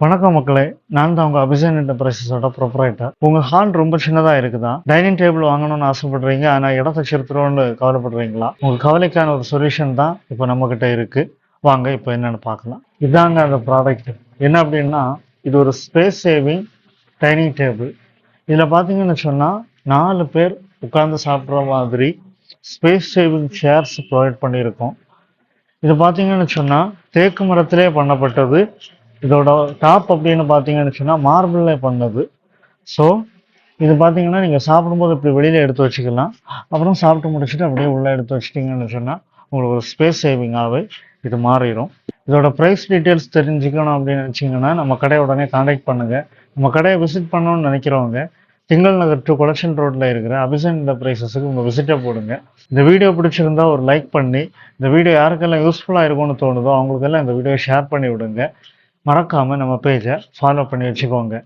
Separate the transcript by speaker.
Speaker 1: வணக்கம் மக்களே, நான் தான் உங்கள் அபிஷன் என்டர்பிரைசஸோட ப்ரொப்ரைட்டர். உங்கள் ஹால் ரொம்ப சின்னதாக இருக்குதா? டைனிங் டேபிள் வாங்கணும்னு ஆசைப்படுறீங்க, ஆனால் இடத்த சிறுத்துறோன்னு கவலைப்படுறீங்களா? உங்கள் கவலைக்கான ஒரு சொல்யூஷன் தான் இப்போ நம்மக்கிட்ட இருக்குது. வாங்க இப்போ என்னென்னு பார்க்கலாம். இதாங்க அந்த ப்ராடக்ட். என்ன அப்படின்னா, இது ஒரு ஸ்பேஸ் சேவிங் டைனிங் டேபிள். இதில் பார்த்தீங்கன்னு சொன்னால் 4 பேர் உட்கார்ந்து சாப்பிட்ற மாதிரி ஸ்பேஸ் சேவிங் சேர்ஸ் ப்ரொவைட் பண்ணியிருக்கோம். இது பார்த்தீங்கன்னு சொன்னால் தேக்கு மரத்திலே பண்ணப்பட்டது. இதோட டாப் அப்படின்னு பார்த்தீங்கன்னு சொன்னால் மார்பிளில் பண்ணது. ஸோ இது பார்த்தீங்கன்னா நீங்கள் சாப்பிடும்போது இப்படி வெளியில் எடுத்து வச்சுக்கலாம். அப்புறம் சாப்பிட்டு முடிச்சுட்டு அப்படியே உள்ளே எடுத்து வச்சிட்டிங்கன்னு சொன்னால் உங்களுக்கு ஒரு ஸ்பேஸ் சேவிங்காகவே இது மாறிடும். இதோட ப்ரைஸ் டீட்டெயில்ஸ் தெரிஞ்சுக்கணும் அப்படின்னு நினச்சிங்கன்னா நம்ம கடையை உடனே காண்டாக்ட் பண்ணுங்கள். நம்ம கடையை விசிட் பண்ணணும்னு நினைக்கிறவங்க திங்கள் நகர் 2 கொலெக்ஷன் ரோட்டில் இருக்கிற அபிஷன் என்டர்பிரைசஸுக்கு உங்கள் விசிட்டை போடுங்க. இந்த வீடியோ பிடிச்சிருந்தா ஒரு லைக் பண்ணி, இந்த வீடியோ யாருக்கெல்லாம் யூஸ்ஃபுல்லாக இருக்கும்னு தோணுதோ அவங்களுக்கெல்லாம் இந்த வீடியோவை ஷேர் பண்ணி விடுங்க. மறக்காமல் நம்ம பேஜை ஃபாலோ பண்ணி வச்சுக்கோங்க.